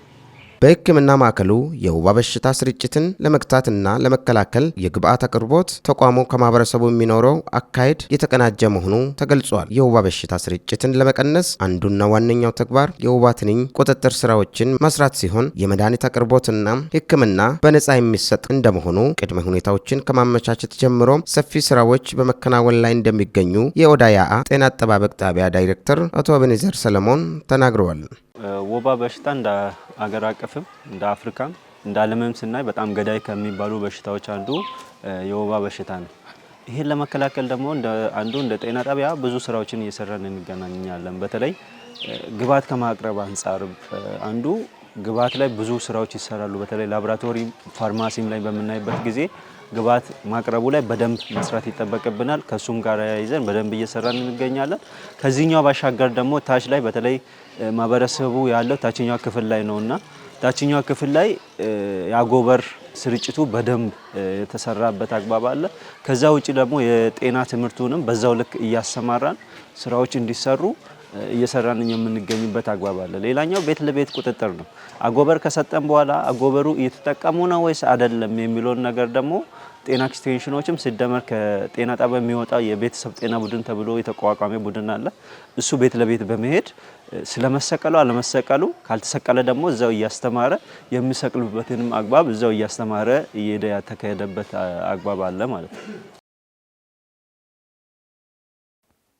በሕክምና ማዕከሉ የወባ በሽታ ስርጭትን ለመግታትና ለመከላከል የግብአት አቅርቦት ተቋሙ ከማህበረሰቡ የሚኖረው አካሄድ የተቀናጀ መሆኑ ተገልጿል። የወባ በሽታ ስርጭትን ለመቀነስ አንዱና ዋነኛው ተግባር የወባ ትንኝ ቁጥጥር ስራዎችን መስራት ሲሆን የመድኃኒት አቅርቦትና ሕክምና በነጻ የሚሰጥ እንደመሆኑ ቅድመ ሁኔታዎችን ከማመቻቸት ጀምሮ ሰፊ ስራዎች በመከናወን ላይ እንደሚገኙ የኦዳያአ ጤና አጠባበቅ ጣቢያ ዳይሬክተር አቶ አቤኔዘር ሰለሞን ተናግረዋል። ወባ በሽታ እንደ አገር አቀፍም እንደ አፍሪካም እንደ ዓለምም ስናይ በጣም ገዳይ ከሚባሉ በሽታዎች አንዱ የወባ በሽታ ነው። ይሄን ለመከላከል ደግሞ እንደ ጤና ጣቢያ ብዙ ስራዎችን እየሰራን እንገናኛለን። በተለይ ግብአት ከማቅረብ አንጻር አንዱ ግብአት ላይ ብዙ ስራዎች ይሰራሉ። በተለይ ላቦራቶሪ ፋርማሲም ላይ በምናይበት ጊዜ ግብአት ማቅረቡ ላይ በደንብ መስራት ይጠበቅብናል። ከሱም ጋር ያይዘን በደንብ እየሰራን እንገኛለን። ከዚህኛው ባሻገር ደግሞ ታች ላይ በተለይ ማህበረሰቡ ያለው ታችኛው ክፍል ላይ ነውና ታችኛው ክፍል ላይ የአጎበር ስርጭቱ በደንብ የተሰራበት አግባብ አለ። ከዛ ውጪ ደግሞ የጤና ትምህርቱንም በዛው ልክ እያሰማራን ስራዎች እንዲሰሩ እየሰራን የምንገኝበት አግባብ አለ። ሌላኛው ቤት ለቤት ቁጥጥር ነው። አጎበር ከሰጠን በኋላ አጎበሩ እየተጠቀሙ ነው ወይስ አይደለም የሚለውን ነገር ደግሞ ጤና ኤክስቴንሽኖችም ሲደመር ከጤና ጣቢያ የሚወጣው የቤተሰብ ጤና ቡድን ተብሎ የተቋቋመ ቡድን አለ። እሱ ቤት ለቤት በመሄድ ስለመሰቀሉ አለመሰቀሉ ካልተሰቀለ ደግሞ እዛው እያስተማረ የሚሰቅሉበትንም አግባብ እዛው እያስተማረ እየሄደ ያተካሄደበት አግባብ አለ ማለት ነው።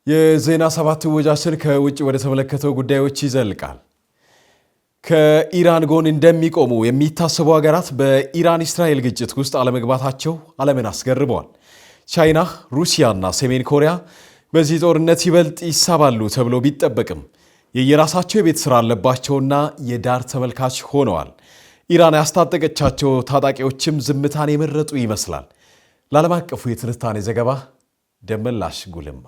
የዜና ሰባት ወጃችን ከውጭ ወደ ተመለከተው ጉዳዮች ይዘልቃል። ከኢራን ጎን እንደሚቆሙ የሚታሰቡ ሀገራት በኢራን እስራኤል ግጭት ውስጥ አለመግባታቸው ዓለምን አስገርመዋል። ቻይና፣ ሩሲያና ሰሜን ኮሪያ በዚህ ጦርነት ይበልጥ ይሳባሉ ተብሎ ቢጠበቅም የየራሳቸው የቤት ስራ አለባቸውና የዳር ተመልካች ሆነዋል። ኢራን ያስታጠቀቻቸው ታጣቂዎችም ዝምታን የመረጡ ይመስላል። ለዓለም አቀፉ የትንታኔ ዘገባ ደመላሽ ጉልማ።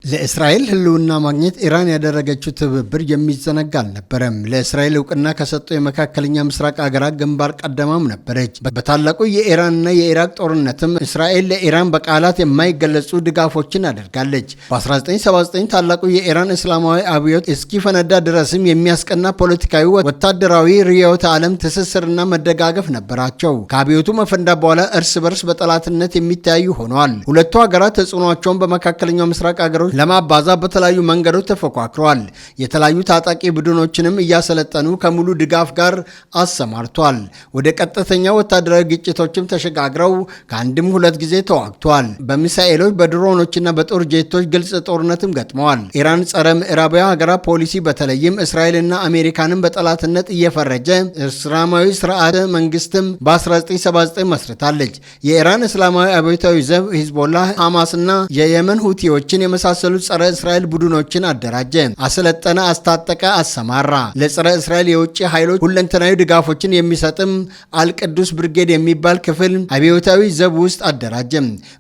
ለእስራኤል ህልውና ማግኘት ኢራን ያደረገችው ትብብር የሚዘነጋ አልነበረም። ለእስራኤል እውቅና ከሰጡ የመካከለኛ ምስራቅ አገራት ግንባር ቀደማም ነበረች። በታላቁ የኢራንና የኢራቅ ጦርነትም እስራኤል ለኢራን በቃላት የማይገለጹ ድጋፎችን አድርጋለች። በ1979 ታላቁ የኢራን እስላማዊ አብዮት እስኪፈነዳ ድረስም የሚያስቀና ፖለቲካዊ፣ ወታደራዊ ርዕዮተ ዓለም ትስስርና መደጋገፍ ነበራቸው። ከአብዮቱ መፈንዳ በኋላ እርስ በርስ በጠላትነት የሚተያዩ ሆነዋል። ሁለቱ ሀገራት ተጽዕኖቸውን በመካከለኛው ምስራቅ አገሮች ለማባዛት በተለያዩ መንገዶች ተፎካክረዋል። የተለያዩ ታጣቂ ቡድኖችንም እያሰለጠኑ ከሙሉ ድጋፍ ጋር አሰማርቷል። ወደ ቀጥተኛ ወታደራዊ ግጭቶችም ተሸጋግረው ከአንድም ሁለት ጊዜ ተዋግቷል። በሚሳኤሎች በድሮኖችና በጦር ጄቶች ግልጽ ጦርነትም ገጥመዋል። ኢራን ጸረ ምዕራባዊ ሀገራት ፖሊሲ በተለይም እስራኤልና አሜሪካንን በጠላትነት እየፈረጀ እስላማዊ ስርዓተ መንግስትም በ1979 መስርታለች። የኢራን እስላማዊ አብዮታዊ ዘብ ሂዝቦላህ፣ ሐማስና የየመን ሁቲዎችን የመሳሰሉ ጸረ እስራኤል ቡድኖችን አደራጀ፣ አሰለጠነ፣ አስታጠቀ፣ አሰማራ። ለጸረ እስራኤል የውጭ ኃይሎች ሁለንተናዊ ድጋፎችን የሚሰጥም አልቅዱስ ብርጌድ የሚባል ክፍል አብዮታዊ ዘብ ውስጥ አደራጀ።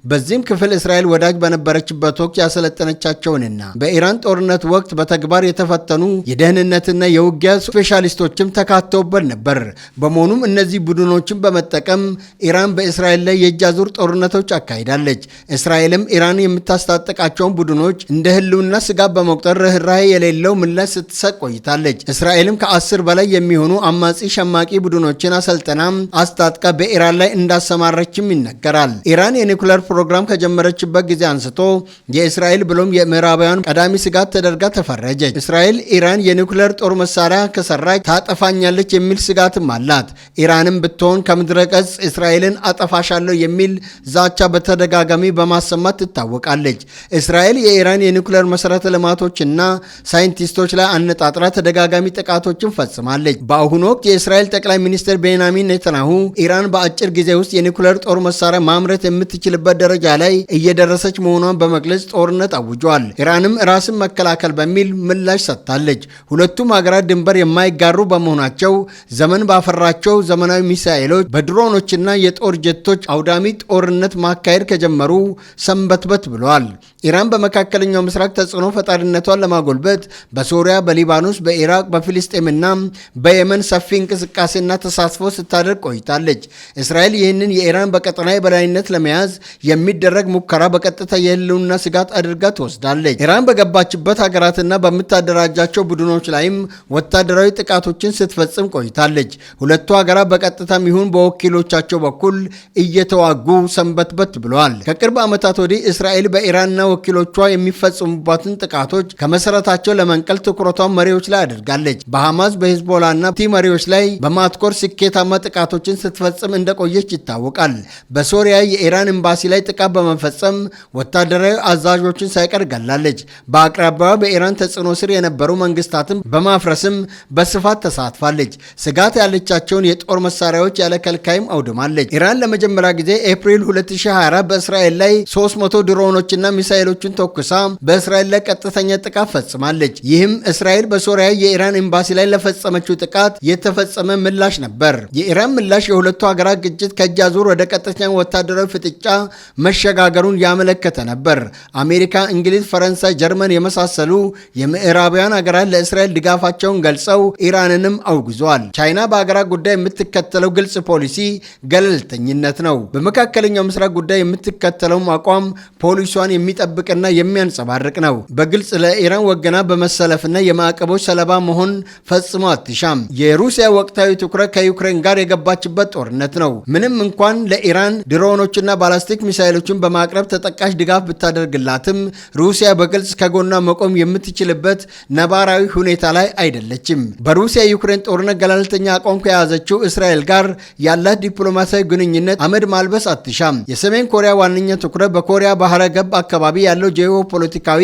በዚህም ክፍል እስራኤል ወዳጅ በነበረችበት ወቅት ያሰለጠነቻቸውንና በኢራን ጦርነት ወቅት በተግባር የተፈተኑ የደህንነትና የውጊያ ስፔሻሊስቶችም ተካተውበት ነበር። በመሆኑም እነዚህ ቡድኖችን በመጠቀም ኢራን በእስራኤል ላይ የእጅ አዙር ጦርነቶች አካሂዳለች። እስራኤልም ኢራን የምታስታጠቃቸውን ቡድኖች እንደ ህልውና ስጋት በመቁጠር ርኅራኄ የሌለው ምላሽ ስትሰጥ ቆይታለች። እስራኤልም ከ10 በላይ የሚሆኑ አማጺ ሸማቂ ቡድኖችን አሰልጠና አስታጥቃ በኢራን ላይ እንዳሰማረችም ይነገራል። ኢራን የኒውክሌር ፕሮግራም ከጀመረችበት ጊዜ አንስቶ የእስራኤል ብሎም የምዕራባውያን ቀዳሚ ስጋት ተደርጋ ተፈረጀች። እስራኤል ኢራን የኒውክሌር ጦር መሳሪያ ከሰራች ታጠፋኛለች የሚል ስጋትም አላት። ኢራንም ብትሆን ከምድረ ገጽ እስራኤልን አጠፋሻለሁ የሚል ዛቻ በተደጋጋሚ በማሰማት ትታወቃለች። እስራኤል የኢራን የኒውክሌር መሰረተ ልማቶችና ሳይንቲስቶች ላይ አነጣጥራ ተደጋጋሚ ጥቃቶችን ፈጽማለች። በአሁኑ ወቅት የእስራኤል ጠቅላይ ሚኒስትር ቤንያሚን ኔታንያሁ ኢራን በአጭር ጊዜ ውስጥ የኒውክሌር ጦር መሳሪያ ማምረት የምትችልበት ደረጃ ላይ እየደረሰች መሆኗን በመግለጽ ጦርነት አውጇል። ኢራንም ራስን መከላከል በሚል ምላሽ ሰጥታለች። ሁለቱም ሀገራት ድንበር የማይጋሩ በመሆናቸው ዘመን ባፈራቸው ዘመናዊ ሚሳኤሎች በድሮኖችና የጦር ጀቶች አውዳሚ ጦርነት ማካሄድ ከጀመሩ ሰንበትበት ብለዋል። ኢራን በመካከለኛው ምስራቅ ተጽዕኖ ፈጣሪነቷን ለማጎልበት በሶሪያ፣ በሊባኖስ፣ በኢራቅ፣ በፊልስጤምና በየመን ሰፊ እንቅስቃሴና ተሳትፎ ስታደርግ ቆይታለች። እስራኤል ይህንን የኢራን በቀጠና የበላይነት ለመያዝ የሚደረግ ሙከራ በቀጥታ የህልውና ስጋት አድርጋ ትወስዳለች። ኢራን በገባችበት ሀገራትና በምታደራጃቸው ቡድኖች ላይም ወታደራዊ ጥቃቶችን ስትፈጽም ቆይታለች። ሁለቱ ሀገራት በቀጥታም ይሁን በወኪሎቻቸው በኩል እየተዋጉ ሰንበትበት ብለዋል። ከቅርብ ዓመታት ወዲህ እስራኤል በኢራንና ወኪሎቿ የሚፈጽሙባትን ጥቃቶች ከመሰረታቸው ለመንቀል ትኩረቷን መሪዎች ላይ አድርጋለች። በሐማስ በሂዝቦላና ሁቲ መሪዎች ላይ በማትኮር ስኬታማ ጥቃቶችን ስትፈጽም እንደቆየች ይታወቃል። በሶሪያ የኢራን ኤምባሲ ላይ ጥቃት በመፈጸም ወታደራዊ አዛዦችን ሳይቀር ገላለች። በአቅራቢያዋ በኢራን ተጽዕኖ ስር የነበሩ መንግስታትን በማፍረስም በስፋት ተሳትፋለች። ስጋት ያለቻቸውን የጦር መሳሪያዎች ያለ ከልካይም አውድማለች። ኢራን ለመጀመሪያ ጊዜ ኤፕሪል 2024 በእስራኤል ላይ 300 ድሮኖችና ሚሳኤሎችን ተኩሳ በእስራኤል ላይ ቀጥተኛ ጥቃት ፈጽማለች። ይህም እስራኤል በሶሪያ የኢራን ኤምባሲ ላይ ለፈጸመችው ጥቃት የተፈጸመ ምላሽ ነበር። የኢራን ምላሽ የሁለቱ ሀገራት ግጭት ከእጅ አዙር ወደ ቀጥተኛ ወታደራዊ ፍጥጫ መሸጋገሩን ያመለከተ ነበር። አሜሪካ፣ እንግሊዝ፣ ፈረንሳይ፣ ጀርመን የመሳሰሉ የምዕራባውያን ሀገራት ለእስራኤል ድጋፋቸውን ገልጸው ኢራንንም አውግዘዋል። ቻይና በሀገራት ጉዳይ የምትከተለው ግልጽ ፖሊሲ ገለልተኝነት ነው። በመካከለኛው ምስራቅ ጉዳይ የምትከተለውም አቋም ፖሊሷን የሚጠብቅና የሚያንጸባርቅ ነው። በግልጽ ለኢራን ወገና በመሰለፍና የማዕቀቦች ሰለባ መሆን ፈጽሞ አትሻም። የሩሲያ ወቅታዊ ትኩረት ከዩክሬን ጋር የገባችበት ጦርነት ነው። ምንም እንኳን ለኢራን ድሮኖችና ባላስቲክ ሚሳይሎችን በማቅረብ ተጠቃሽ ድጋፍ ብታደርግላትም ሩሲያ በግልጽ ከጎኗ መቆም የምትችልበት ነባራዊ ሁኔታ ላይ አይደለችም። በሩሲያ ዩክሬን ጦርነት ገለልተኛ አቋም ከያዘችው እስራኤል ጋር ያላት ዲፕሎማሲያዊ ግንኙነት አመድ ማልበስ አትሻም። የሰሜን ኮሪያ ዋነኛ ትኩረት በኮሪያ ባህረ ገብ አካባቢ ያለው ጂኦፖለቲካዊ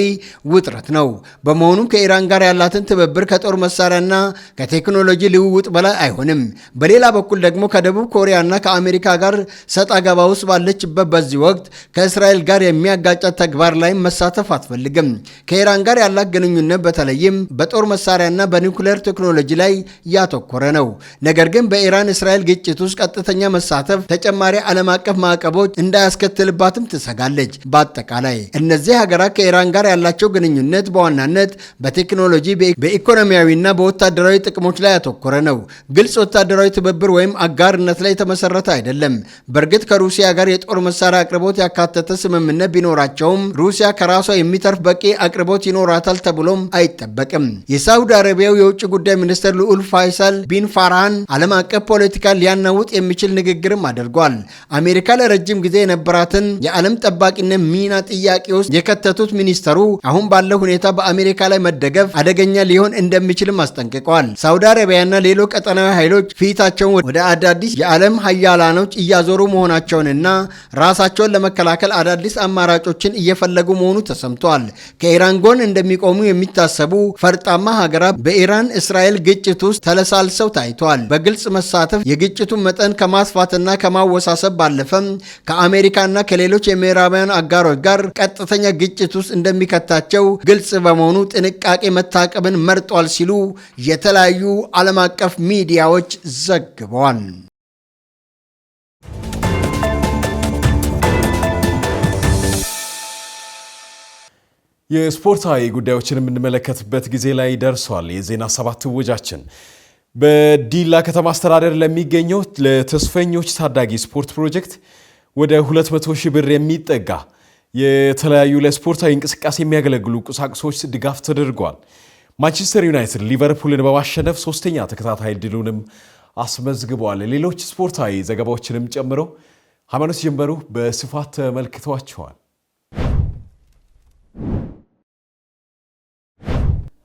ውጥረት ነው። በመሆኑም ከኢራን ጋር ያላትን ትብብር ከጦር መሳሪያና ከቴክኖሎጂ ልውውጥ በላይ አይሆንም። በሌላ በኩል ደግሞ ከደቡብ ኮሪያና ከአሜሪካ ጋር ሰጣ ገባ ውስጥ ባለችበት በዚህ ወቅት ከእስራኤል ጋር የሚያጋጫት ተግባር ላይ መሳተፍ አትፈልግም። ከኢራን ጋር ያላት ግንኙነት በተለይም በጦር መሳሪያና በኒውክሌር ቴክኖሎጂ ላይ ያተኮረ ነው። ነገር ግን በኢራን እስራኤል ግጭት ውስጥ ቀጥተኛ መሳተፍ ተጨማሪ ዓለም አቀፍ ማዕቀቦች እንዳያስከትልባትም ትሰጋለች። በአጠቃላይ እነዚህ ሀገራት ከኢራን ጋር ያላቸው ግንኙነት በዋናነት በቴክኖሎጂ በኢኮኖሚያዊና በወታደራዊ ጥቅሞች ላይ ያተኮረ ነው። ግልጽ ወታደራዊ ትብብር ወይም አጋርነት ላይ የተመሰረተ አይደለም። በእርግጥ ከሩሲያ ጋር የጦር መሳሪያ አቅርቦት ያካተተ ስምምነት ቢኖራቸውም ሩሲያ ከራሷ የሚተርፍ በቂ አቅርቦት ይኖራታል ተብሎም አይጠበቅም። የሳውዲ አረቢያው የውጭ ጉዳይ ሚኒስትር ልዑል ፋይሳል ቢን ፋርሃን ዓለም አቀፍ ፖለቲካ ሊያናውጥ የሚችል ንግግርም አድርጓል። አሜሪካ ለረጅም ጊዜ የነበራትን የዓለም ጠባቂነት ሚና ጥያቄ ውስጥ የከተቱ ያካተቱት ሚኒስተሩ አሁን ባለው ሁኔታ በአሜሪካ ላይ መደገፍ አደገኛ ሊሆን እንደሚችልም አስጠንቅቀዋል። ሳውዲ አረቢያና ሌሎች ቀጠናዊ ኃይሎች ፊታቸውን ወደ አዳዲስ የዓለም ሀያላኖች እያዞሩ መሆናቸውንና ራሳቸውን ለመከላከል አዳዲስ አማራጮችን እየፈለጉ መሆኑ ተሰምቷል። ከኢራን ጎን እንደሚቆሙ የሚታሰቡ ፈርጣማ ሀገራት በኢራን እስራኤል ግጭት ውስጥ ተለሳልሰው ታይቷል። በግልጽ መሳተፍ የግጭቱን መጠን ከማስፋትና ከማወሳሰብ ባለፈም ከአሜሪካና ከሌሎች የምዕራባውያን አጋሮች ጋር ቀጥተኛ ግጭት ውስጥ እንደሚከታቸው ግልጽ በመሆኑ ጥንቃቄ መታቀብን መርጧል ሲሉ የተለያዩ ዓለም አቀፍ ሚዲያዎች ዘግበዋል። የስፖርታዊ ጉዳዮችን የምንመለከትበት ጊዜ ላይ ደርሷል። የዜና ሰባት ወጃችን በዲላ ከተማ አስተዳደር ለሚገኘው ለተስፈኞች ታዳጊ ስፖርት ፕሮጀክት ወደ 200 ሺህ ብር የሚጠጋ የተለያዩ ለስፖርታዊ እንቅስቃሴ የሚያገለግሉ ቁሳቁሶች ድጋፍ ተደርጓል። ማንቸስተር ዩናይትድ ሊቨርፑልን በማሸነፍ ሶስተኛ ተከታታይ ድሉንም አስመዝግቧል። ሌሎች ስፖርታዊ ዘገባዎችንም ጨምሮ ሃይማኖት ጀንበሩ በስፋት ተመልክተዋቸዋል።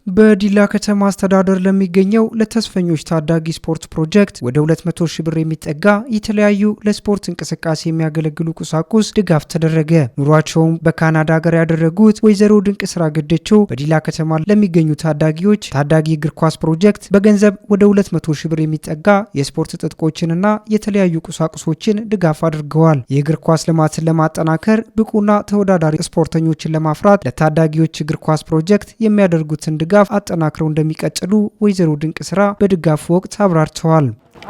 በዲላ ከተማ አስተዳደር ለሚገኘው ለተስፈኞች ታዳጊ ስፖርት ፕሮጀክት ወደ 200 ሺህ ብር የሚጠጋ የተለያዩ ለስፖርት እንቅስቃሴ የሚያገለግሉ ቁሳቁስ ድጋፍ ተደረገ። ኑሯቸውም በካናዳ ሀገር ያደረጉት ወይዘሮ ድንቅ ስራ ገደቾ በዲላ ከተማ ለሚገኙ ታዳጊዎች ታዳጊ እግር ኳስ ፕሮጀክት በገንዘብ ወደ 200 ሺህ ብር የሚጠጋ የስፖርት ጥጥቆችንና የተለያዩ ቁሳቁሶችን ድጋፍ አድርገዋል። የእግር ኳስ ልማትን ለማጠናከር ብቁና ተወዳዳሪ ስፖርተኞችን ለማፍራት ለታዳጊዎች እግር ኳስ ፕሮጀክት የሚያደርጉትን ድጋፍ አጠናክረው እንደሚቀጥሉ ወይዘሮ ድንቅ ስራ በድጋፍ ወቅት አብራርተዋል።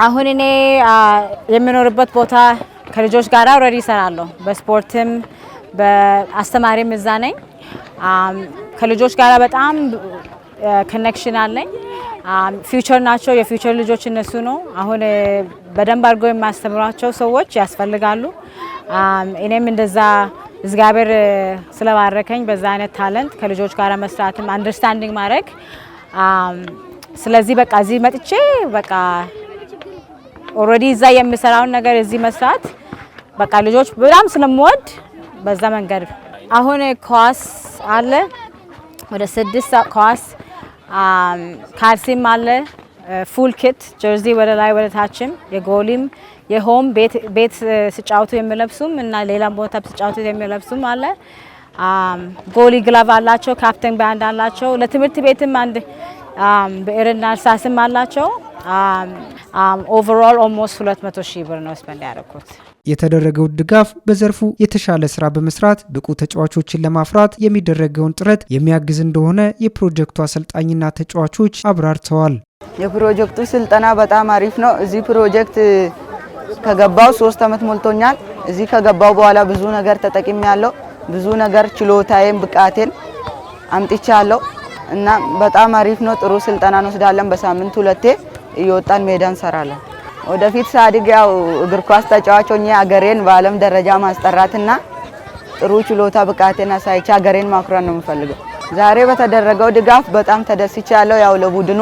አሁን እኔ የምኖርበት ቦታ ከልጆች ጋር ኦልሬዲ እሰራለሁ። በስፖርትም በአስተማሪም እዛ ነኝ። ከልጆች ጋር በጣም ኮኔክሽን አለኝ። ፊውቸር ናቸው። የፊውቸር ልጆች እነሱ ነው። አሁን በደንብ አድርገው የሚያስተምሯቸው ሰዎች ያስፈልጋሉ። እኔም እንደዛ እግዚአብሔር ስለባረከኝ በዛ አይነት ታለንት ከልጆች ጋር መስራትም አንደርስታንዲንግ ማድረግ ስለዚህ በቃ እዚህ መጥቼ በቃ ኦልሬዲ እዛ የምሰራውን ነገር እዚህ መስራት በቃ ልጆች በጣም ስለምወድ በዛ መንገድ አሁን ኳስ አለ ወደ 6 ኳስ ካልሲም አለ ፉል ኪት ጀርዚ ወደ ላይ ወደ ታችም የጎሊም የሆም ቤት ስጫውቱ የሚለብሱም እና ሌላ ቦታ ስጫውቱ የሚለብሱም አለ። ጎሊ ግላቭ አላቸው፣ ካፕቴን ባንድ አላቸው። ለትምህርት ቤትም አንድ ብዕርና እርሳስም አላቸው። ኦቨርኦል ኦልሞስት 200 ሺህ ብር ነው ስፔንድ ያደረኩት። የተደረገው ድጋፍ በዘርፉ የተሻለ ስራ በመስራት ብቁ ተጫዋቾችን ለማፍራት የሚደረገውን ጥረት የሚያግዝ እንደሆነ የፕሮጀክቱ አሰልጣኝና ተጫዋቾች አብራርተዋል። የፕሮጀክቱ ስልጠና በጣም አሪፍ ነው። እዚህ ፕሮጀክት ከገባው 3 አመት ሞልቶኛል። እዚህ ከገባው በኋላ ብዙ ነገር ተጠቅሜያለሁ። ብዙ ነገር ችሎታዬን ብቃቴን አምጥቻለሁ እና በጣም አሪፍ ነው። ጥሩ ስልጠና እንወስዳለን። በሳምንት 2 እየወጣን ሜዳ እንሰራለን። ወደፊት ሳድግ ያው እግር ኳስ ተጫዋች ሆኜ አገሬን በዓለም ደረጃ ማስጠራትና ጥሩ ችሎታ ብቃቴን አሳይቼ አገሬን ማኩራት ነው የምፈልገው። ዛሬ በተደረገው ድጋፍ በጣም ተደስቻለሁ። ያው ለቡድኑ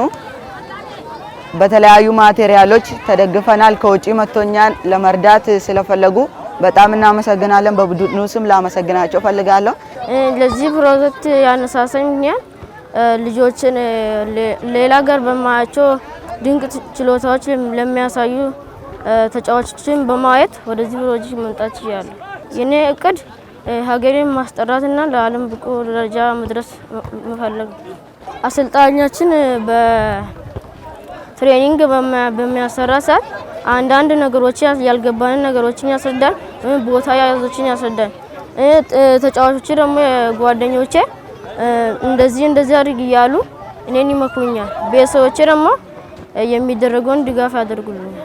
በተለያዩ ማቴሪያሎች ተደግፈናል። ከውጪ መጥቶኛል ለመርዳት ስለፈለጉ በጣም እናመሰግናለን። በቡድኑ ስም ላመሰግናቸው ፈልጋለሁ። ለዚህ ፕሮጀክት ያነሳሳኝ ምክንያት ልጆችን ሌላ ሀገር በማያቸው ድንቅ ችሎታዎች ለሚያሳዩ ተጫዋቾችን በማየት ወደዚህ ፕሮጀክት መምጣት ይችላል። የኔ እቅድ ሀገሬን ማስጠራትና ለዓለም ብቁ ደረጃ መድረስ መፈለግ። አሰልጣኛችን በትሬኒንግ በሚያሰራ ሰዓት አንዳንድ ነገሮችን ያልገባንን ነገሮችን ያስረዳል፣ ቦታ ያዞችን ያስረዳል። ተጫዋቾች ደግሞ ጓደኞቼ እንደዚህ አድርግ እያሉ እኔን ይመክሩኛል። ቤተሰቦቼ ደግሞ የሚደረገውን ድጋፍ ያደርጉልኛል።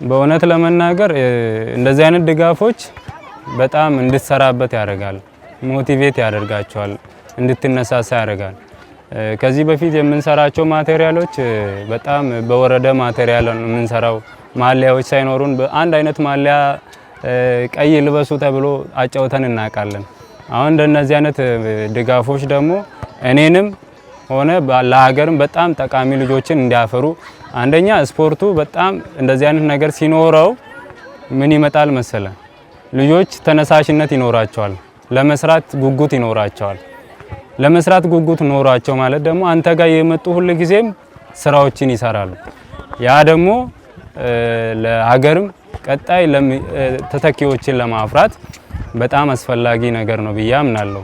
በእውነት ለመናገር እንደዚህ አይነት ድጋፎች በጣም እንድትሰራበት ያደርጋል፣ ሞቲቬት ያደርጋቸዋል፣ እንድትነሳሳ ያደርጋል። ከዚህ በፊት የምንሰራቸው ማቴሪያሎች በጣም በወረደ ማቴሪያል ነው የምንሰራው። ማሊያዎች ሳይኖሩን በአንድ አይነት ማሊያ ቀይ ልበሱ ተብሎ አጫውተን እናውቃለን። አሁን እንደነዚህ አይነት ድጋፎች ደግሞ እኔንም ሆነ ለሀገርም በጣም ጠቃሚ ልጆችን እንዲያፈሩ፣ አንደኛ ስፖርቱ በጣም እንደዚህ አይነት ነገር ሲኖረው ምን ይመጣል መሰለ፣ ልጆች ተነሳሽነት ይኖራቸዋል፣ ለመስራት ጉጉት ይኖራቸዋል። ለመስራት ጉጉት ኖራቸው ማለት ደግሞ አንተ ጋር የመጡ ሁሉ ጊዜም ስራዎችን ይሰራሉ። ያ ደግሞ ለሀገርም ቀጣይ ተተኪዎችን ለማፍራት በጣም አስፈላጊ ነገር ነው ብዬ አምናለሁ።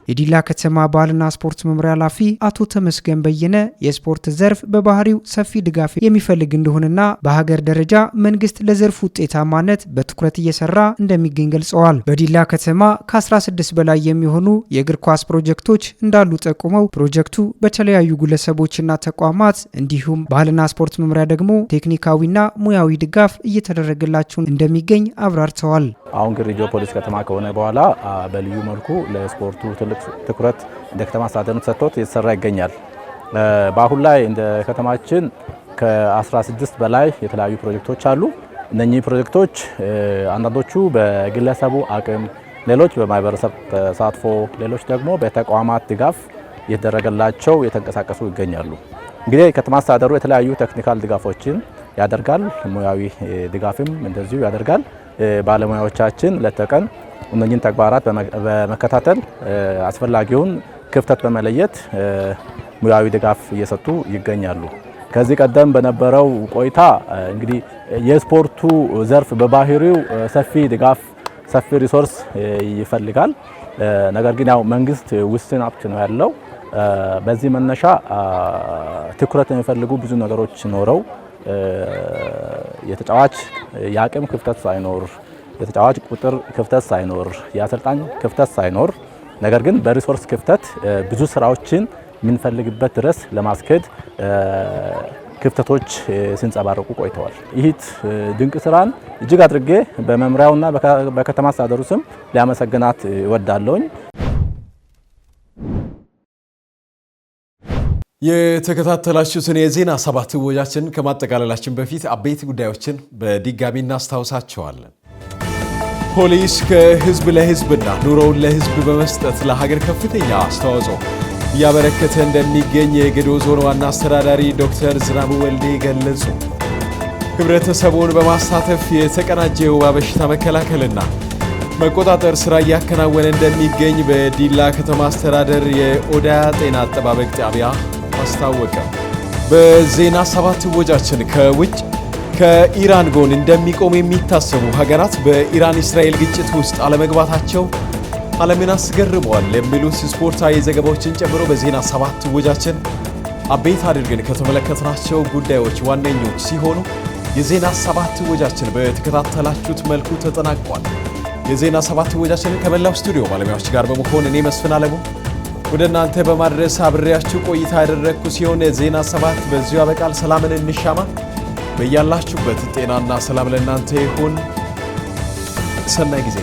የዲላ ከተማ ባህልና ስፖርት መምሪያ ኃላፊ አቶ ተመስገን በየነ የስፖርት ዘርፍ በባህሪው ሰፊ ድጋፍ የሚፈልግ እንደሆነና በሀገር ደረጃ መንግስት ለዘርፉ ውጤታማነት በትኩረት እየሰራ እንደሚገኝ ገልጸዋል። በዲላ ከተማ ከ16 በላይ የሚሆኑ የእግር ኳስ ፕሮጀክቶች እንዳሉ ጠቁመው ፕሮጀክቱ በተለያዩ ግለሰቦችና ተቋማት እንዲሁም ባህልና ስፖርት መምሪያ ደግሞ ቴክኒካዊና ሙያዊ ድጋፍ እየተደረገላቸው እንደሚገኝ አብራርተዋል። አሁን ግን ሪጂዮ ፖሊስ ከተማ ከሆነ በኋላ በልዩ መልኩ ለስፖርቱ ትልቅ ትኩረት እንደ ከተማ አስተዳደሩ ሰጥቶት እየተሰራ ይገኛል። በአሁን ላይ እንደ ከተማችን ከ16 በላይ የተለያዩ ፕሮጀክቶች አሉ። እነኚህ ፕሮጀክቶች አንዳንዶቹ በግለሰቡ አቅም፣ ሌሎች በማህበረሰብ ተሳትፎ፣ ሌሎች ደግሞ በተቋማት ድጋፍ እየተደረገላቸው የተንቀሳቀሱ ይገኛሉ። እንግዲህ ከተማ አስተዳደሩ የተለያዩ ቴክኒካል ድጋፎችን ያደርጋል፣ ሙያዊ ድጋፍም እንደዚሁ ያደርጋል። ባለሙያዎቻችን ለተቀን እነኚህን ተግባራት በመከታተል አስፈላጊውን ክፍተት በመለየት ሙያዊ ድጋፍ እየሰጡ ይገኛሉ። ከዚህ ቀደም በነበረው ቆይታ እንግዲህ የስፖርቱ ዘርፍ በባህሪው ሰፊ ድጋፍ፣ ሰፊ ሪሶርስ ይፈልጋል። ነገር ግን ያው መንግስት ውስን ሀብት ነው ያለው። በዚህ መነሻ ትኩረት የሚፈልጉ ብዙ ነገሮች ኖረው የተጫዋች የአቅም ክፍተት ሳይኖር፣ የተጫዋች ቁጥር ክፍተት ሳይኖር፣ የአሰልጣኝ ክፍተት ሳይኖር፣ ነገር ግን በሪሶርስ ክፍተት ብዙ ስራዎችን የምንፈልግበት ድረስ ለማስኬድ ክፍተቶች ሲንጸባረቁ ቆይተዋል። ይህ ድንቅ ስራን እጅግ አድርጌ በመምሪያውና በከተማ አስተዳደሩ ስም ሊያመሰግናት እወዳለሁኝ። የተከታተላችሁትን የዜና ሰባት ወጃችን ከማጠቃለላችን በፊት አበይት ጉዳዮችን በድጋሚ እናስታውሳቸዋለን። ፖሊስ ከህዝብ ለህዝብና ኑሮውን ለህዝብ በመስጠት ለሀገር ከፍተኛ አስተዋጽኦ እያበረከተ እንደሚገኝ የጌዶ ዞን ዋና አስተዳዳሪ ዶክተር ዝናቡ ወልዴ ገለጹ። ህብረተሰቡን በማሳተፍ የተቀናጀ የወባ በሽታ መከላከልና መቆጣጠር ስራ እያከናወነ እንደሚገኝ በዲላ ከተማ አስተዳደር የኦዳ ጤና አጠባበቅ ጣቢያ አስታወቀ። በዜና ሰባት ወጃችን ከውጭ ከኢራን ጎን እንደሚቆም የሚታሰቡ ሀገራት በኢራን እስራኤል ግጭት ውስጥ አለመግባታቸው ዓለምን አስገርመዋል የሚሉት ስፖርታዊ ዘገባዎችን ጨምሮ በዜና ሰባት ወጃችን አበይት አድርገን ከተመለከትናቸው ጉዳዮች ዋነኞች ሲሆኑ የዜና ሰባት ወጃችን በተከታተላችሁት መልኩ ተጠናቋል። የዜና ሰባት ወጃችንን ከመላው ስቱዲዮ ባለሙያዎች ጋር በመሆን እኔ መስፍን አለሙ ወደ እናንተ በማድረስ አብሬያችሁ ቆይታ ያደረግኩ ሲሆን ዜና ሰባት በዚሁ ያበቃል። ሰላምን እንሻማ። በያላችሁበት ጤናና ሰላም ለእናንተ ይሁን። ሰናይ ጊዜ